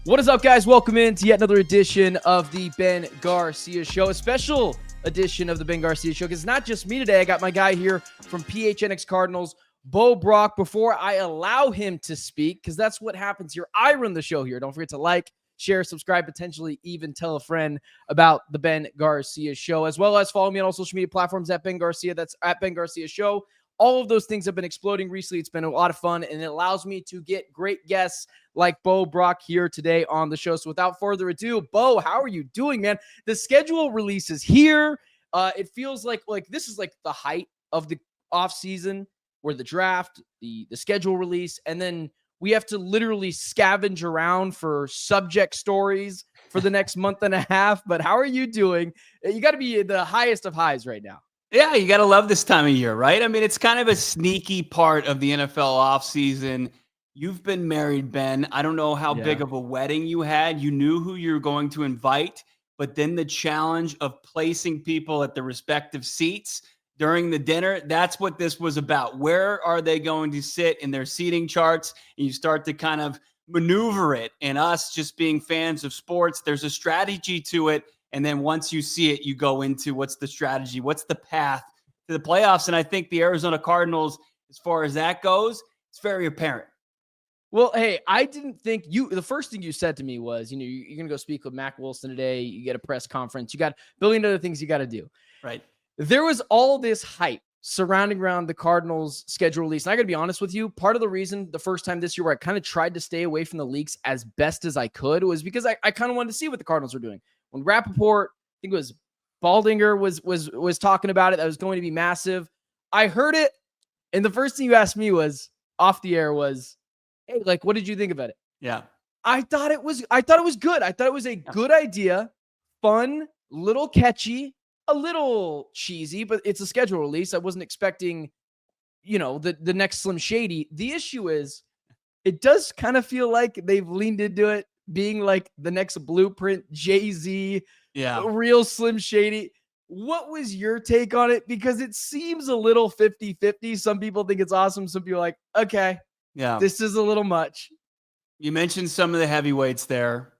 What is up, guys? Welcome in to yet another edition of the Ben Garcia Show, a special edition of the Ben Garcia Show, because it's not just me today. I got my guy here from PHNX Cardinals, Bo Brack. Before I allow him to speak, because that's what happens here, I run the show here. Don't forget to like, share, subscribe, potentially even tell a friend about the Ben Garcia Show, as well as follow me on all social media platforms at Ben Garcia. That's at Ben Garcia Show. All of those things have been exploding recently. It's been a lot of fun, and it allows me to get great guests like Bo Brack here today on the show. So without further ado, Bo, how are you doing, man? The schedule release is here. It feels like this is like the height of the offseason, where the draft, the schedule release, and then we have to literally scavenge around for subject stories for the next month and a half. But how are you doing? You got to be the highest of highs right now. Yeah, you got to love this time of year, right? I mean, it's kind of a sneaky part of the NFL offseason. You've been married, Ben. I don't know how big of a wedding you had. You knew who you were going to invite, but then the challenge of placing people at the respective seats during the dinner, that's what this was about. Where are they going to sit in their seating charts? And you start to kind of maneuver it. And us just being fans of sports, there's a strategy to it. And then once you see it, you go into what's the strategy, what's the path to the playoffs. And I think the Arizona Cardinals, as far as that goes, it's very apparent. Well, hey, I didn't think the first thing you said to me was, you're going to go speak with Mac Wilson today. You get a press conference. You got a billion other things you got to do. Right. There was all this hype surrounding around the Cardinals schedule release. And I got to be honest with you, part of the reason the first time this year where I kind of tried to stay away from the leaks as best as I could was because I kind of wanted to see what the Cardinals were doing. When Rappaport, I think it was Baldinger was talking about it, that was going to be massive. I heard it, and the first thing you asked me was off the air was, hey, like, what did you think about it? Yeah. I thought it was good. I thought it was a good idea, fun, little catchy, a little cheesy, but it's a schedule release. I wasn't expecting, the next Slim Shady. The issue is it does kind of feel like they've leaned into it being like the next Blueprint, Jay-Z, real Slim Shady. What was your take on it? Because it seems a little 50-50. Some people think it's awesome. Some people are like, okay, this is a little much. You mentioned some of the heavyweights there.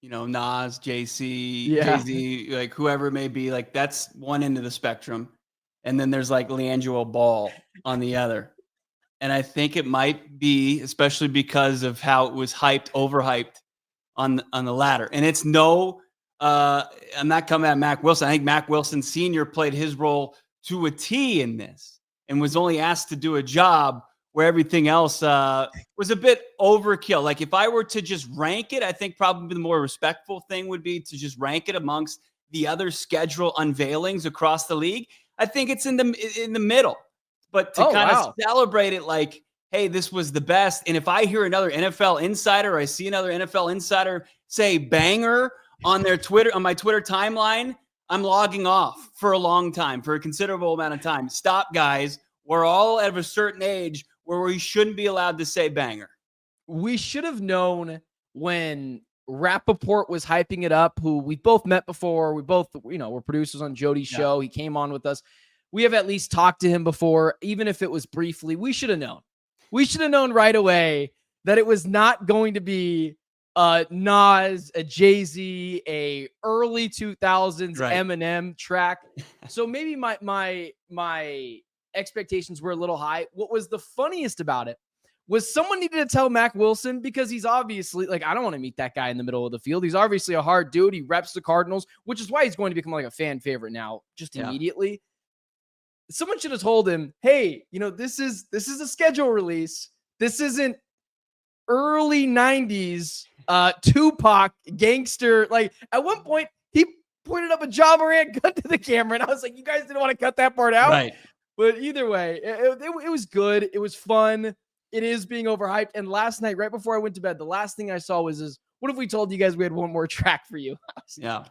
Nas, Jay-Z, like whoever it may be, like that's one end of the spectrum. And then there's like LiAngelo Ball on the other. And I think it might be, especially because of how it was overhyped on the latter. And it's I'm not coming at Mac Wilson. I think Mac Wilson Sr. played his role to a T in this and was only asked to do a job where everything else was a bit overkill. Like if I were to just rank it, I think probably the more respectful thing would be to just rank it amongst the other schedule unveilings across the league. I think it's in the middle. But to of celebrate it like, hey, this was the best. And if I hear another NFL insider, or I see another NFL insider say banger on their Twitter, on my Twitter timeline, I'm logging off for a long time, for a considerable amount of time. Stop, guys. We're all at a certain age where we shouldn't be allowed to say banger. We should have known when Rappaport was hyping it up, who we both met before. We both, were producers on Jody's show. He came on with us. We have at least talked to him before, even if it was briefly. We should have known. We should have known right away that it was not going to be a Nas, a Jay-Z, a early 2000s Eminem track. So maybe my expectations were a little high. What was the funniest about it was someone needed to tell Mac Wilson, because he's obviously like, I don't want to meet that guy in the middle of the field. He's obviously a hard dude. He reps the Cardinals, which is why he's going to become like a fan favorite now, just immediately. Someone should have told him, hey, this is a schedule release. This isn't early 90s Tupac gangster. Like at one point he pointed up a Ja Morant gun to the camera, and I was like, you guys didn't want to cut that part out. Right. But either way, it was good. It was fun. It is being overhyped. And last night, right before I went to bed, the last thing I saw was what if we told you guys we had one more track for you? Yeah.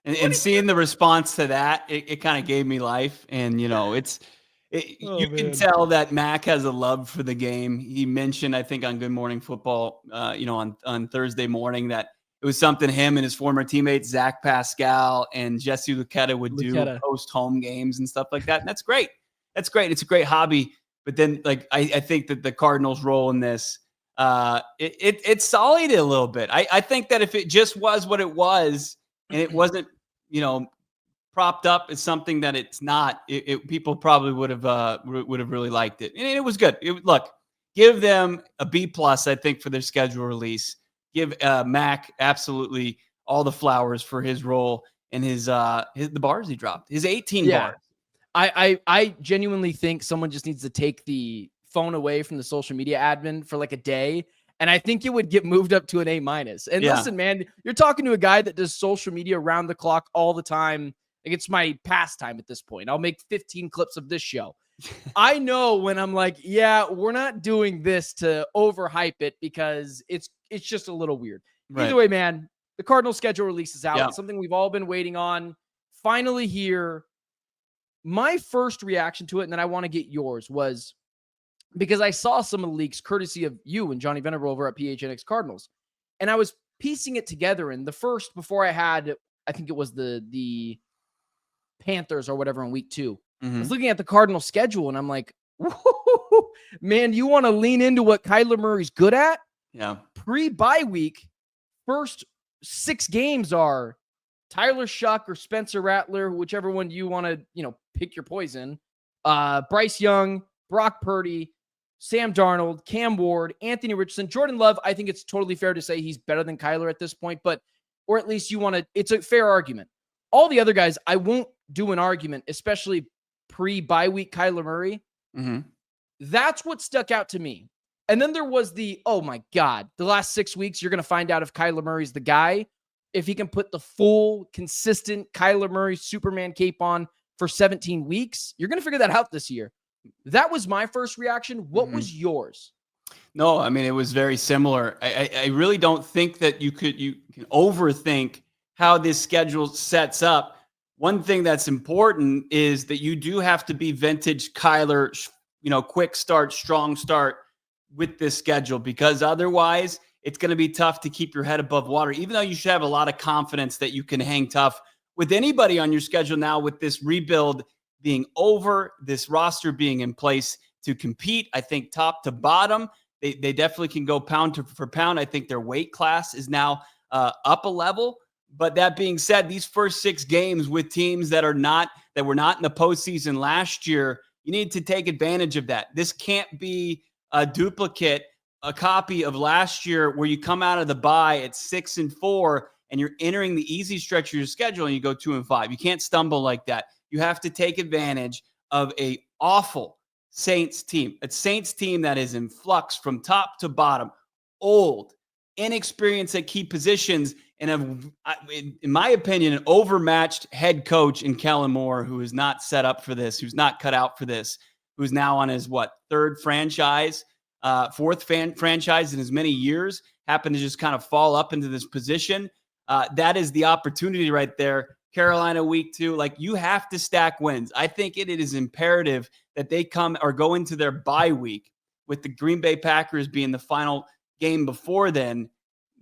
And seeing the response to that, it kind of gave me life. And, you can tell that Mac has a love for the game. He mentioned, I think, on Good Morning Football, on Thursday morning, that it was something him and his former teammates, Zach Pascal and Jesse Luketa, would do post home games and stuff like that. And that's great. It's a great hobby. But then, like, I think that the Cardinals' role in this, It sullied it a little bit. I think that if it just was what it was and it wasn't, propped up as something that it's not, people probably would have really liked it. And it was good. Look, give them a B plus, I think, for their schedule release. Give Mac absolutely all the flowers for his role and the bars he dropped, his 18 bars. I genuinely think someone just needs to take the phone away from the social media admin for like a day. And I think it would get moved up to an A minus. And listen, man, you're talking to a guy that does social media around the clock all the time. Like, it's my pastime at this point. I'll make 15 clips of this show. I know when I'm like, yeah, we're not doing this to overhype it because it's just a little weird. Right. Either way, man, the Cardinals schedule release is out. It's something we've all been waiting on. Finally here. My first reaction to it, and then I want to get yours, was because I saw some of the leaks courtesy of you and Johnny Venerable over at PHNX Cardinals. And I was piecing it together. And the first, before I had, I think it was the Panthers or whatever in week 2. I was looking at the Cardinals schedule and I'm like, man, you want to lean into what Kyler Murray's good at? Yeah. Pre-bye week, first 6 games are Tyler Shuck or Spencer Rattler, whichever one you want to, pick your poison. Bryce Young, Brock Purdy, Sam Darnold, Cam Ward, Anthony Richardson, Jordan Love. I think it's totally fair to say he's better than Kyler at this point, or at least it's a fair argument. All the other guys, I won't do an argument, especially pre-bye week Kyler Murray. That's what stuck out to me. And then there was oh my God, the last 6 weeks, you're going to find out if Kyler Murray's the guy. If he can put the full, consistent Kyler Murray Superman cape on for 17 weeks, you're going to figure that out this year. That was my first reaction. What was yours? No, I mean, it was very similar. I really don't think that you can overthink how this schedule sets up. One thing that's important is that you do have to be vintage Kyler, quick start, strong start with this schedule, because otherwise it's going to be tough to keep your head above water, even though you should have a lot of confidence that you can hang tough with anybody on your schedule now, with this rebuild being over, this roster being in place to compete. I think top to bottom, they definitely can go pound for pound. I think their weight class is now up a level. But that being said, these first 6 games with teams that were not in the postseason last year, you need to take advantage of that. This can't be a duplicate, a copy of last year where you come out of the bye at 6-4 and you're entering the easy stretch of your schedule and you go 2-5. You can't stumble like that. You have to take advantage of a awful Saints team, a Saints team that is in flux from top to bottom, old, inexperienced at key positions, and in my opinion, an overmatched head coach in Kellen Moore, who is not set up for this, who's not cut out for this, who's now on his fourth franchise in as many years, happened to just kind of fall up into this position. That is the opportunity right there. Carolina week 2, you have to stack wins. I think it is imperative that they go into their bye week with the Green Bay Packers being the final game before then,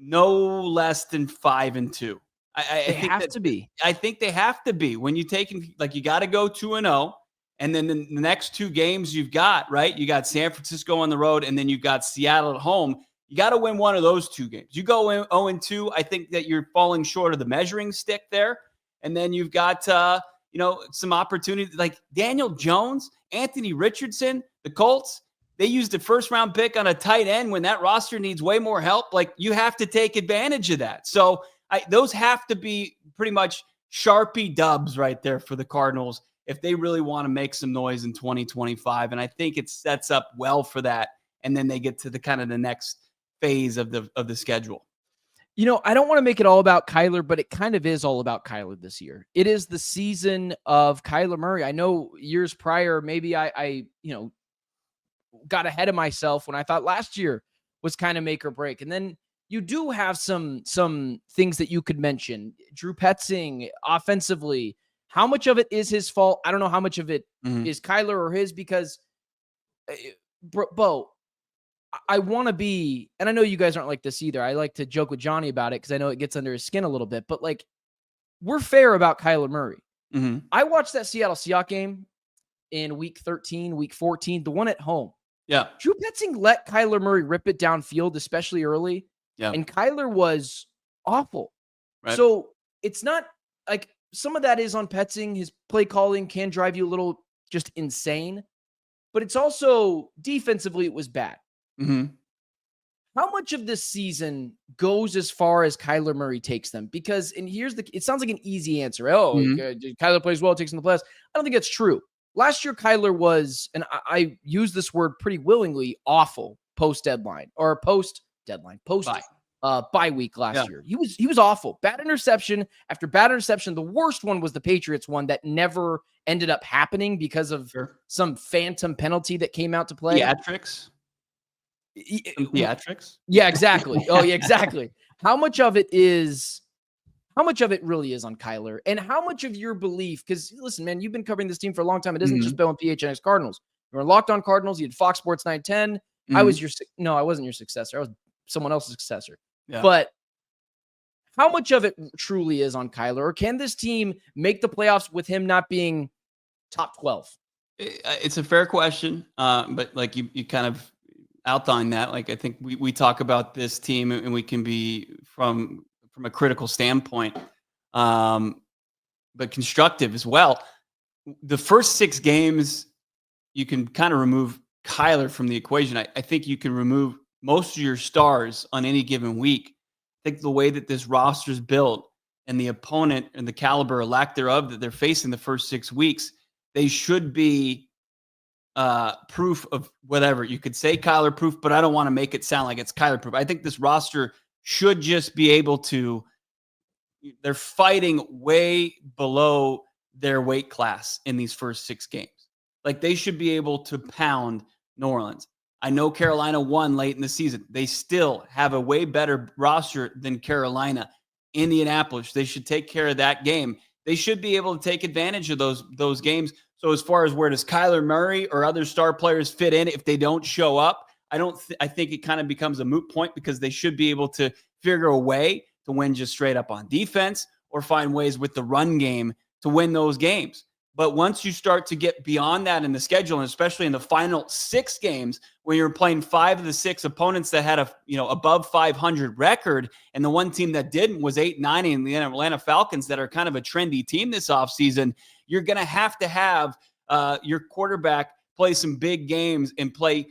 no less than 5-2. They have to be. I think they have to be. When you you got to go 2-0. And then the next 2 games you've got, right? You got San Francisco on the road, and then you've got Seattle at home. You got to win one of those 2 games. You go 0-2, I think that you're falling short of the measuring stick there. And then you've got, some opportunities like Daniel Jones, Anthony Richardson, the Colts. They used a first-round pick on a tight end when that roster needs way more help. You have to take advantage of that. So those have to be pretty much Sharpie dubs right there for the Cardinals if they really want to make some noise in 2025. And I think it sets up well for that. And then they get to the next phase of the schedule. I don't want to make it all about Kyler, but it kind of is all about Kyler this year. It is the season of Kyler Murray. I know years prior, maybe I got ahead of myself when I thought last year was kind of make or break. And then you do have some things that you could mention. Drew Petzing offensively, how much of it is his fault? I don't know how much of it is Kyler or his, because Bo, I want to be, and I know you guys aren't like this either. I like to joke with Johnny about it because I know it gets under his skin a little bit, but we're fair about Kyler Murray. I watched that Seattle Seahawks game in week 13, week 14, the one at home. Yeah. Drew Petzing let Kyler Murray rip it downfield, especially early. Yeah. And Kyler was awful. Right. So it's not like some of that is on Petzing. His play calling can drive you a little just insane, but it's also defensively, it was bad. Mm-hmm. How much of this season goes as far as Kyler Murray takes them? Because, and it sounds like an easy answer. Oh, Kyler plays well, takes them to the playoffs. I don't think that's true. Last year, Kyler was, and I use this word pretty willingly, awful post bye week last year. He was awful. Bad interception after bad interception. The worst one was the Patriots one that never ended up happening because of some phantom penalty that came out to play. Theatrics. Yeah, exactly. Oh, yeah, exactly. How much of it really is on Kyler, and how much of your belief? Because listen, man, you've been covering this team for a long time. It isn't just Bill and PHNX Cardinals. You were Locked On Cardinals. You had Fox Sports 910. I wasn't your successor. I was someone else's successor. Yeah. But how much of it truly is on Kyler, or can this team make the playoffs with him not being top 12? It's a fair question, but like you kind of outlined that. Like I think we talk about this team, and we can be from a critical standpoint, but constructive as well. The first 6 games, you can kind of remove Kyler from the equation. I think you can remove most of your stars on any given week. I think the way that this roster is built and the opponent and the caliber or lack thereof that they're facing the first 6 weeks, they should be proof of whatever. You could say Kyler proof, but I don't want to make it sound like it's Kyler proof. I think this roster should just be able to, they're fighting way below their weight class in these first 6 games. Like they should be able to pound New Orleans. I know Carolina won late in the season. They still have a way better roster than Carolina. Indianapolis, they should take care of that game. They should be able to take advantage of those games. So as far as where does Kyler Murray or other star players fit in if they don't show up, I think it kind of becomes a moot point, because they should be able to figure a way to win just straight up on defense or find ways with the run game to win those games. But once you start to get beyond that in the schedule, and especially in the final 6 games, when you're playing 5 of the 6 opponents that had a above 500 record, and the one team that didn't was 8-9 in the Atlanta Falcons, that are kind of a trendy team this offseason, you're going to have your quarterback play some big games and play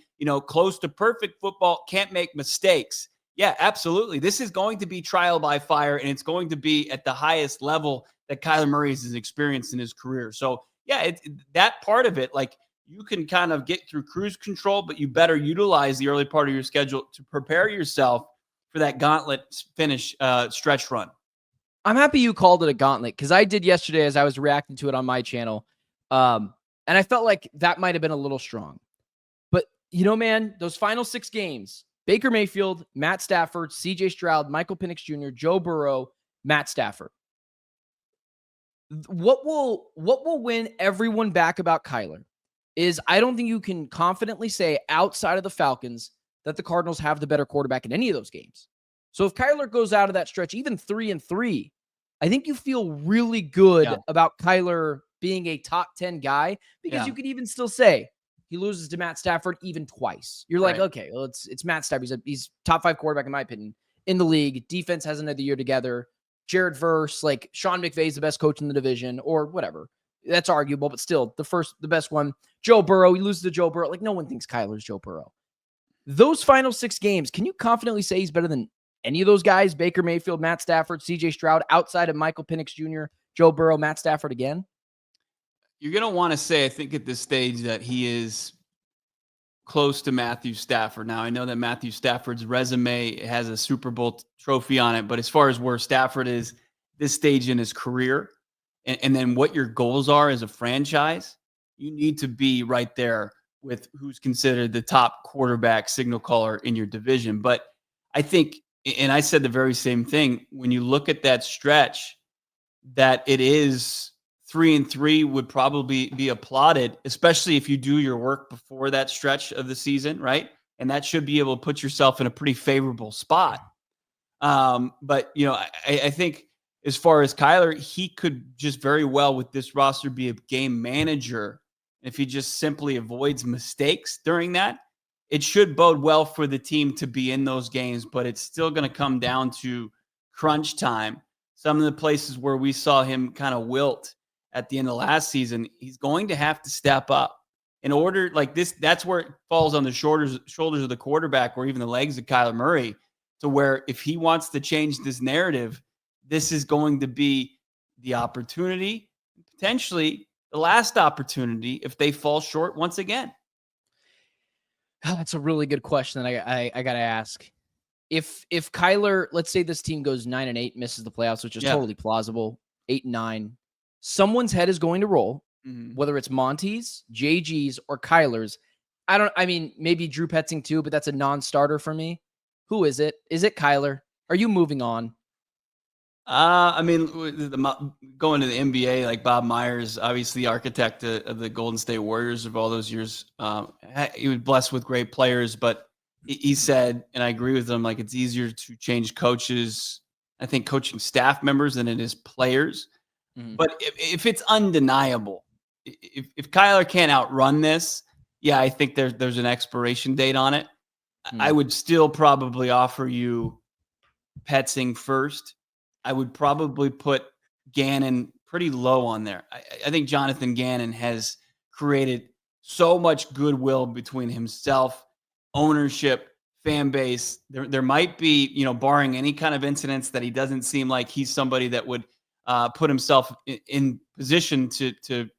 close to perfect football, can't make mistakes. Yeah, absolutely. This is going to be trial by fire, and it's going to be at the highest level that Kyler Murray has experienced in his career. So, yeah, that part of it, like you can kind of get through cruise control, but you better utilize the early part of your schedule to prepare yourself for that gauntlet finish stretch run. I'm happy you called it a gauntlet, because I did yesterday as I was reacting to it on my channel. And I felt like that might have been a little strong. But, man, those final 6 games, Baker Mayfield, Matt Stafford, CJ Stroud, Michael Penix Jr., Joe Burrow, Matt Stafford. What will win everyone back about Kyler is I don't think you can confidently say outside of the Falcons that the Cardinals have the better quarterback in any of those games. So if Kyler goes out of that stretch, even 3-3, I think you feel really good about Kyler being a top 10 guy, because you could even still say he loses to Matt Stafford even twice. You're like, okay, well, it's Matt Stafford. He's top 5 quarterback, in my opinion, in the league. Defense has another year together. Jared Verse, like Sean McVay's the best coach in the division, or whatever. That's arguable, but still the best one. Joe Burrow, he loses to Joe Burrow. Like no one thinks Kyler's Joe Burrow. Those final 6 games, can you confidently say he's better than any of those guys? Baker Mayfield, Matt Stafford, CJ Stroud, outside of Michael Penix Jr., Joe Burrow, Matt Stafford again? You're going to want to say, I think at this stage, that he is close to Matthew Stafford. Now, I know that Matthew Stafford's resume has a Super Bowl trophy on it, but as far as where Stafford is this stage in his career, and then what your goals are as a franchise, you need to be right there with who's considered the top quarterback signal caller in your division. But I think, and I said the very same thing, when you look at that stretch, that it is 3-3 would probably be applauded, especially if you do your work before that stretch of the season, right? And that should be able to put yourself in a pretty favorable spot. But, I think as far as Kyler, he could just very well with this roster be a game manager. If he just simply avoids mistakes during that, it should bode well for the team to be in those games, but it's still going to come down to crunch time. Some of the places where we saw him kind of wilt at the end of last season, he's going to have to step up in order like this. That's where it falls on the shoulders of the quarterback or even the legs of Kyler Murray, to where if he wants to change this narrative, this is going to be the opportunity, potentially the last opportunity if they fall short once again. Oh, that's a really good question that I got to ask. If Kyler, let's say this team goes 9-8, misses the playoffs, which is totally plausible, 8-9, someone's head is going to roll, whether it's Monty's, JG's, or Kyler's. I mean, maybe Drew Petzing too, but that's a non-starter for me. Who is it? Is it Kyler? Are you moving on? I mean, going to the NBA, like Bob Myers, obviously the architect of the Golden State Warriors of all those years. He was blessed with great players, but he said, and I agree with him, like it's easier to change coaches, I think coaching staff members than it is players. But if it's undeniable, if Kyler can't outrun this, yeah, I think there's an expiration date on it. I would still probably offer you Petzing first. I would probably put Gannon pretty low on there. I think Jonathan Gannon has created so much goodwill between himself, ownership, fan base. There might be, barring any kind of incidents, that he doesn't seem like he's somebody that would put himself in position to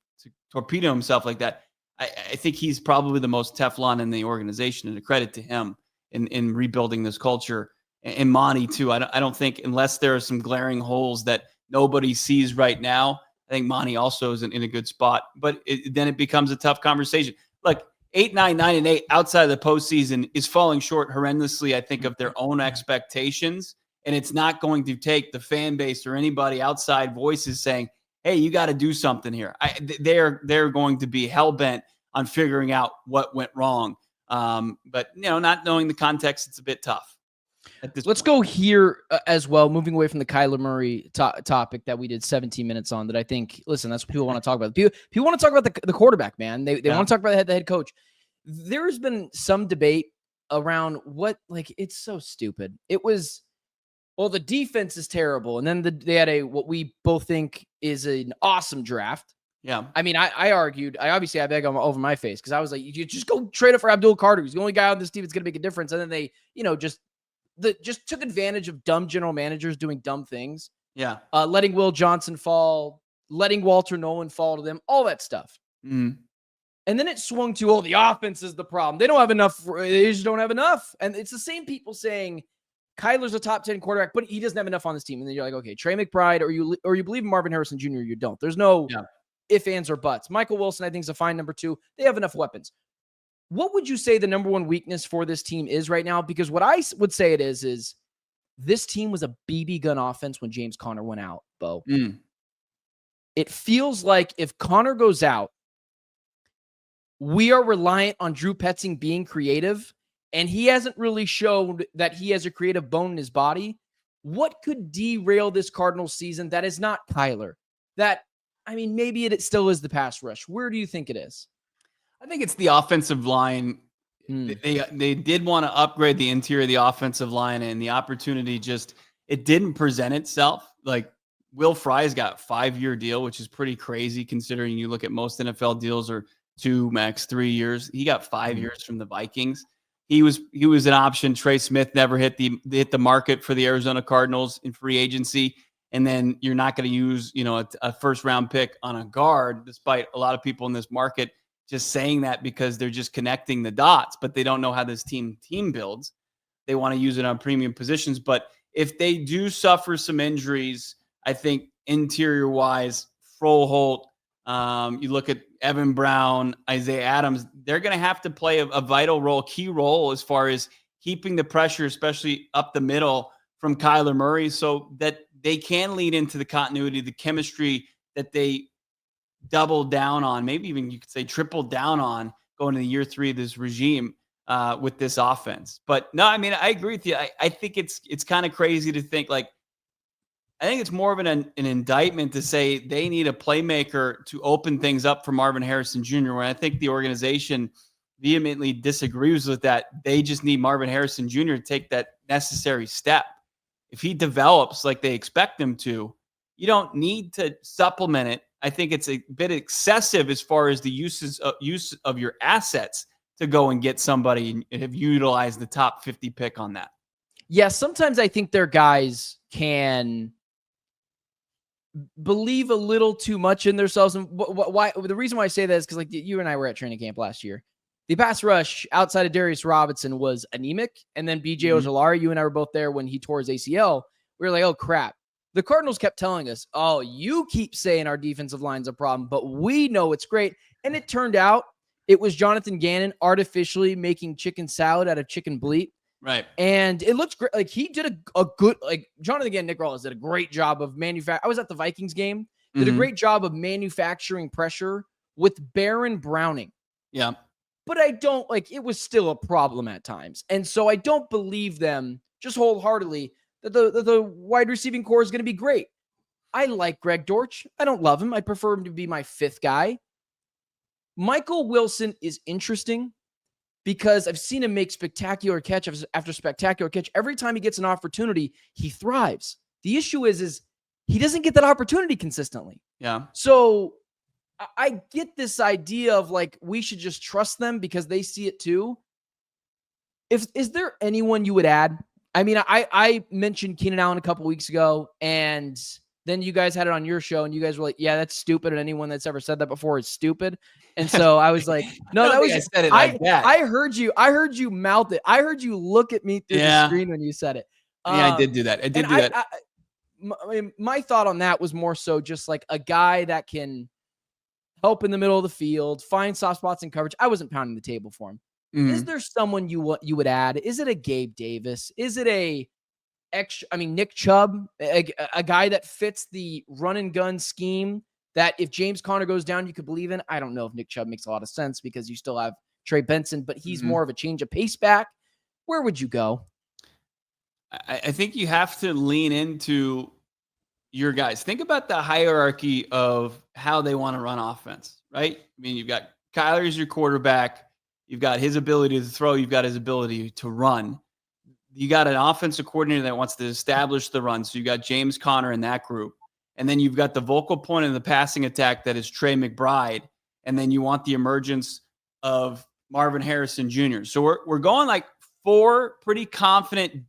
torpedo himself like that. I think he's probably the most Teflon in the organization, and a credit to him in rebuilding this culture. And Monty too. I don't think, unless there are some glaring holes that nobody sees right now, I think Monty also is in a good spot. But then it becomes a tough conversation. Look, 8, 9, 9, and 8 outside of the postseason is falling short horrendously, I think, of their own expectations. And it's not going to take the fan base or anybody outside voices saying, "Hey, you got to do something here." They're going to be hell bent on figuring out what went wrong. But not knowing the context, it's a bit tough. Let's go here as well, moving away from the Kyler Murray topic that we did 17 minutes on, that I think, listen, that's what people want to talk about. People want to talk about the quarterback, man. They want to talk about the head coach. There's been some debate around it's so stupid. It was, well, the defense is terrible. And then they had what we both think is an awesome draft. Yeah. I mean, I argued, I obviously have egg over my face because I was like, you just go trade it for Abdul Carter. He's the only guy on this team that's going to make a difference. And then they, just took advantage of dumb general managers doing dumb things. Yeah. Letting Will Johnson fall, letting Walter Nolan fall to them, all that stuff. And then it swung to, the offense is the problem. They don't have enough. They just don't have enough. And it's the same people saying Kyler's a top 10 quarterback, but he doesn't have enough on this team. And then you're like, okay, Trey McBride, or you believe in Marvin Harrison Jr., you don't. There's no ifs, ands, or buts. Michael Wilson, I think, is a fine number 2. They have enough weapons. What would you say the number one weakness for this team is right now? Because what I would say it is this team was a BB gun offense when James Conner went out, Bo. It feels like if Conner goes out, we are reliant on Drew Petzing being creative, and he hasn't really showed that he has a creative bone in his body. What could derail this Cardinals season that is not Kyler? Maybe it still is the pass rush. Where do you think it is? I think it's the offensive line. They did want to upgrade the interior of the offensive line, and the opportunity it didn't present itself. Like Will Fry's got a 5-year deal, which is pretty crazy considering you look at most NFL deals are 2, max 3 years. He got 5 years from the Vikings. He was an option. Trey Smith never hit the market for the Arizona Cardinals in free agency. And then you're not going to use, a first round pick on a guard, despite a lot of people in this market just saying that because they're just connecting the dots, but they don't know how this team builds. They want to use it on premium positions. But if they do suffer some injuries, I think interior wise, Froholt, you look at Evan Brown, Isaiah Adams, they're going to have to play a vital role, key role as far as keeping the pressure, especially up the middle from Kyler Murray, so that they can lead into the continuity, the chemistry that they doubled down on, maybe even you could say tripled down on going into year 3 of this regime with this offense. But no, I mean, I agree with you. I think it's kind of crazy to think I think it's more of an indictment to say they need a playmaker to open things up for Marvin Harrison Jr., where I think the organization vehemently disagrees with that. They just need Marvin Harrison Jr. to take that necessary step. If he develops like they expect him to, you don't need to supplement it. I think it's a bit excessive as far as the use of your assets to go and get somebody and have utilized the top 50 pick on that. Yeah, sometimes I think their guys can believe a little too much in themselves. And why? The reason why I say that is because, like, you and I were at training camp last year. The pass rush outside of Darius Robinson was anemic. And then BJ Ojulari, you and I were both there when he tore his ACL. We were like, oh, crap. The Cardinals kept telling us, oh, you keep saying our defensive line's a problem, but we know it's great. And it turned out it was Jonathan Gannon artificially making chicken salad out of chicken bleat. Right. And it looks great. Like, he did a good, like, Jonathan Gannon, Nick Rawls did a great job of I was at the Vikings game, did a great job of manufacturing pressure with Baron Browning. Yeah. But I don't, like, it was still a problem at times. And so I don't believe them just wholeheartedly that the wide receiving core is going to be great. I like Greg Dortch. I don't love him. I prefer him to be my fifth guy. Michael Wilson is interesting because I've seen him make spectacular catch after spectacular catch. Every time he gets an opportunity, he thrives. The issue is he doesn't get that opportunity consistently. Yeah. So I get this idea of, like, we should just trust them because they see it too. Is there anyone you would add? I mean, I mentioned Keenan Allen a couple weeks ago, and then you guys had it on your show, and you guys were like, yeah, that's stupid. And anyone that's ever said that before is stupid. And so I was like, no, that was, I said it like that. I heard you mouth it. I heard you look at me through the screen when you said it. Yeah, I did do that. I did do that. My thought on that was more so just like a guy that can help in the middle of the field, find soft spots in coverage. I wasn't pounding the table for him. Is there someone you would add? Is it a Gabe Davis? Is it Nick Chubb, a guy that fits the run and gun scheme that if James Conner goes down, you could believe in? I don't know if Nick Chubb makes a lot of sense because you still have Trey Benson, but he's more of a change of pace back. Where would you go? I think you have to lean into your guys. Think about the hierarchy of how they want to run offense, right? I mean, you've got Kyler as your quarterback. You've got his ability to throw. You've got his ability to run. You got an offensive coordinator that wants to establish the run. So you got James Conner in that group. And then you've got the vocal point in the passing attack that is Trey McBride. And then you want the emergence of Marvin Harrison Jr. So we're going like 4 pretty confident,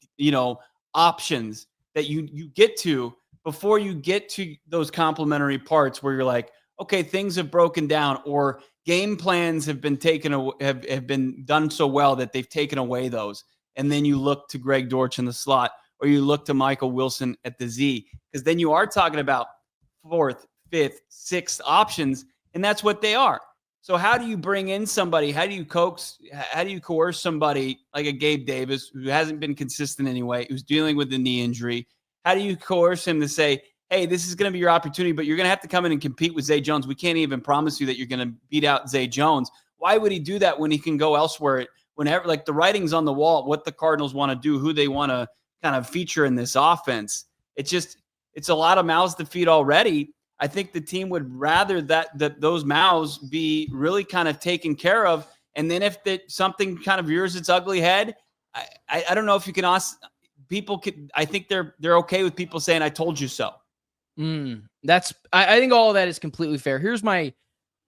options that you get to before you get to those complementary parts where you're like, okay, things have broken down, or game plans have been have been done so well that they've taken away those. And then you look to Greg Dortch in the slot, or you look to Michael Wilson at the Z, because then you are talking about 4th, 5th, 6th options, and that's what they are. So how do you bring in somebody? How do you coerce somebody like a Gabe Davis who hasn't been consistent anyway, who's dealing with the knee injury? How do you coerce him to say, hey, this is going to be your opportunity, but you're going to have to come in and compete with Zay Jones. We can't even promise you that you're going to beat out Zay Jones. Why would he do that when he can go elsewhere? Whenever, like, the writing's on the wall, what the Cardinals want to do, who they want to kind of feature in this offense. It's a lot of mouths to feed already. I think the team would rather that those mouths be really kind of taken care of. And then if something kind of rears its ugly head, I don't know if you can ask people. I think they're okay with people saying, I told you so. I think all of that is completely fair. Here's my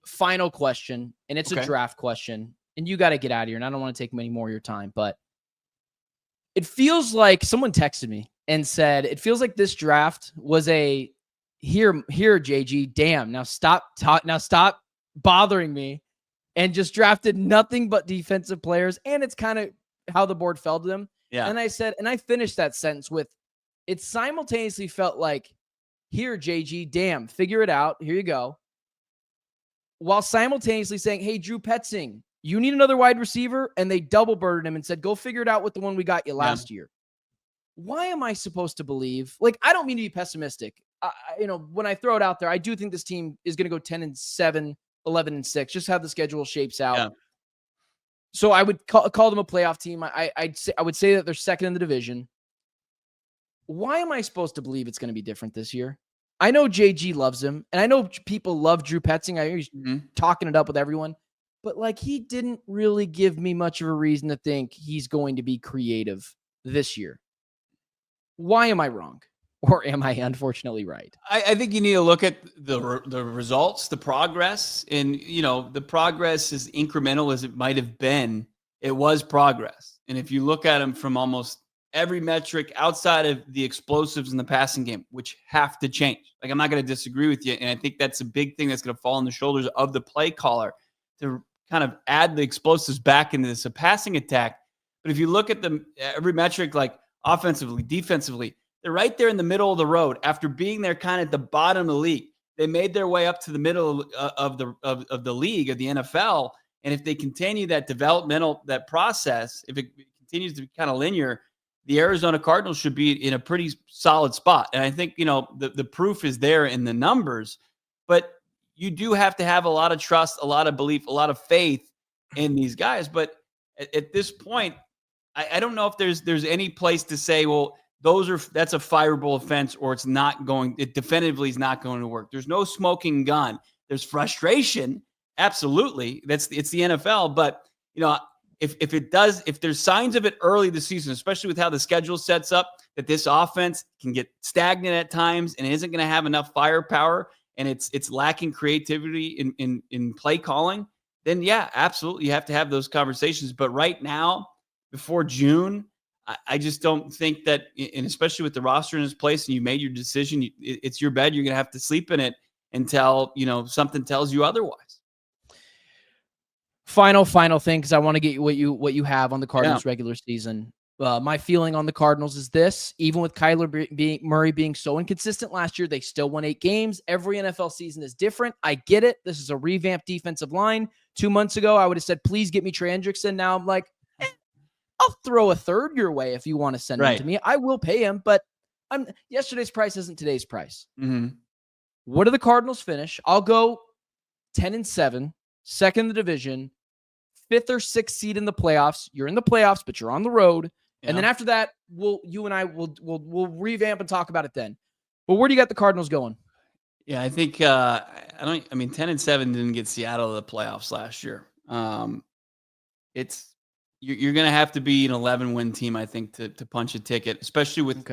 final question, and it's a draft question, and you got to get out of here, and I don't want to take many more of your time, but it feels like someone texted me and said, it feels like this draft was a here, JG, damn, now stop bothering me, and just drafted nothing but defensive players. And it's kind of how the board fell to them. Yeah. And I said, and I finished that sentence with, it simultaneously felt like, here, JG, damn, figure it out. Here you go. While simultaneously saying, hey, Drew Petzing, you need another wide receiver. And they double birded him and said, go figure it out with the one we got you last year. Why am I supposed to believe? Like, I don't mean to be pessimistic. When I throw it out there, I do think this team is going to go 10-7, 11-6, just how the schedule shapes out. Yeah. So I would call them a playoff team. I would say that they're second in the division. Why am I supposed to believe it's going to be different this year? I know JG loves him, and I know people love Drew Petzing. I hear he's talking it up with everyone. but like he didn't really give me much of a reason to think he's going to be creative this year. Why am I wrong? Or am I unfortunately right? I think you need to look at the results, the progress, and the progress is incremental as it might have been. It was progress, and if you look at him from almost every metric outside of the explosives in the passing game, which have to change. Like I'm not going to disagree with you, and I think that's a big thing that's going to fall on the shoulders of the play caller to kind of add the explosives back into this passing attack. But if you look at every metric, like offensively, defensively, they're right there in the middle of the road after being there kind of at the bottom of the league. They made their way up to the middle of the league, of the NFL. And if they continue that that process, if it continues to be kind of linear, the Arizona Cardinals should be in a pretty solid spot. And I think, the proof is there in the numbers, but you do have to have a lot of trust, a lot of belief, a lot of faith in these guys. But at this point, I don't know if there's any place to say, well, that's a fireable offense, or it definitively is not going to work. There's no smoking gun. There's frustration. Absolutely. It's the NFL. But, if there's signs of it early this season, especially with how the schedule sets up, that this offense can get stagnant at times and isn't going to have enough firepower and it's lacking creativity in play calling, then yeah, absolutely. You have to have those conversations. But right now, before June, I just don't think that, and especially with the roster in its place and you made your decision, it's your bed. You're going to have to sleep in it until, something tells you otherwise. Final thing, because I want to get you what you have on the Cardinals regular season. My feeling on the Cardinals is this: even with Kyler Murray being so inconsistent last year, they still won 8 games. Every NFL season is different. I get it. This is a revamped defensive line. 2 months ago, I would have said, please get me Trey Hendrickson. Now I'm like, I'll throw a third your way if you want to send him to me. I will pay him, but yesterday's price isn't today's price. Mm-hmm. What do the Cardinals finish? I'll go 10-7, second in the division, 5th or 6th seed in the playoffs. You're in the playoffs, but you're on the road. Yeah. And then after that, you and I will revamp and talk about it then. But where do you got the Cardinals going? Yeah, I think 10-7 didn't get Seattle to the playoffs last year. You're going to have to be an 11-win team, I think, to punch a ticket, especially with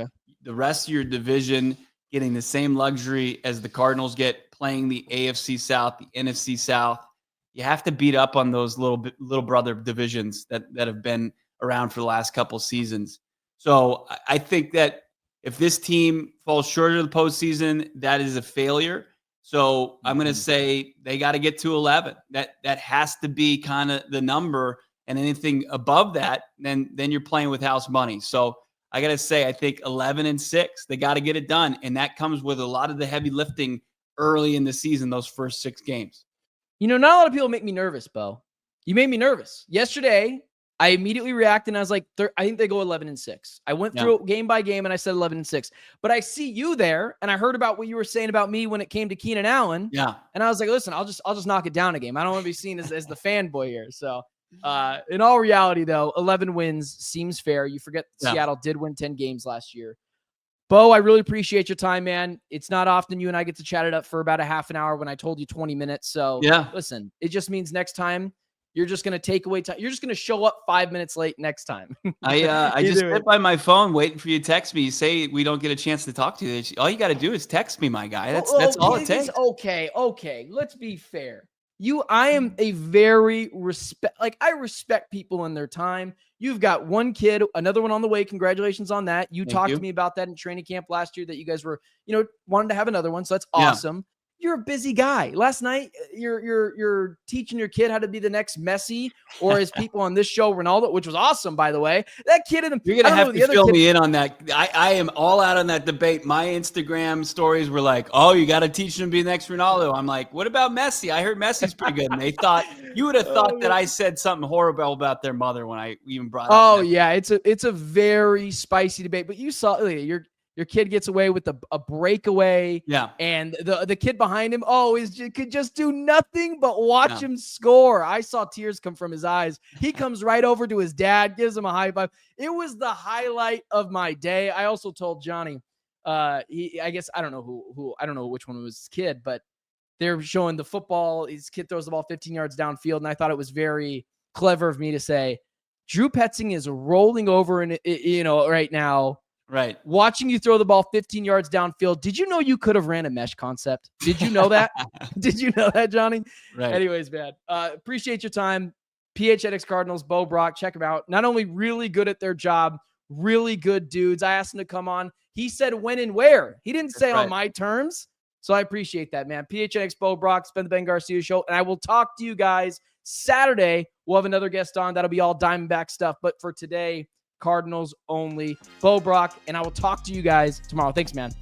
the rest of your division getting the same luxury as the Cardinals get, playing the AFC South, the NFC South. You have to beat up on those little brother divisions that have been around for the last couple seasons. So I think that if this team falls short of the postseason, that is a failure. So I'm going to say they got to get to 11. That has to be kind of the number. And anything above that, then you're playing with house money. So I got to say, I think 11-6, they got to get it done. And that comes with a lot of the heavy lifting early in the season, those first 6 games. Not a lot of people make me nervous, Bo. You made me nervous. Yesterday, I immediately reacted and I was like, I think they go 11-6. I went through it game by game and I said 11-6. But I see you there and I heard about what you were saying about me when it came to Keenan Allen. Yeah. And I was like, listen, I'll just knock it down a game. I don't want to be seen as the fanboy here. So in all reality, though, 11 wins seems fair. You forget Seattle did win 10 games last year. Bo, I really appreciate your time, man. It's not often you and I get to chat it up for about a half an hour when I told you 20 minutes. So listen, it just means next time you're just going to take away time. You're just going to show up 5 minutes late next time. I just sit by my phone waiting for you to text me. You say we don't get a chance to talk to you. All you got to do is text me, my guy. That's all it takes. Okay. Let's be fair. I am a very I respect people in their time. You've got one kid, another one on the way. Congratulations on that. You talked to me about that in training camp last year that you guys were, wanted to have another one. So that's awesome. You're a busy guy. Last night, you're teaching your kid how to be the next Messi, or as people on this show, Ronaldo, which was awesome, by the way. That kid in the You're gonna have to fill me in on that. I am all out on that debate. My Instagram stories were like, "Oh, you got to teach him to be the next Ronaldo." I'm like, "What about Messi? I heard Messi's pretty good." And they thought you would have thought that I said something horrible about their mother when I even brought up. Oh yeah, it's a very spicy debate. But you saw your kid gets away with a breakaway. Yeah. And the kid behind him, could just do nothing but watch him score. I saw tears come from his eyes. He comes right over to his dad, gives him a high five. It was the highlight of my day. I also told Johnny, I don't know which one was his kid, but they're showing the football. His kid throws the ball 15 yards downfield. And I thought it was very clever of me to say, Drew Petzing is rolling over in, right now. Right. Watching you throw the ball 15 yards downfield. Did you know you could have ran a mesh concept? Did you know that? Did you know that, Johnny? Right. Anyways, man, appreciate your time. PHNX Cardinals, Bo Brack, check them out. Not only really good at their job, really good dudes. I asked him to come on. He said when and where. He didn't say on my terms. So I appreciate that, man. PHNX, Bo Brack, Spend the Ben Garcia Show. And I will talk to you guys Saturday. We'll have another guest on. That'll be all Diamondback stuff. But for today, Cardinals only. Bo Brack, and I will talk to you guys tomorrow. Thanks, man.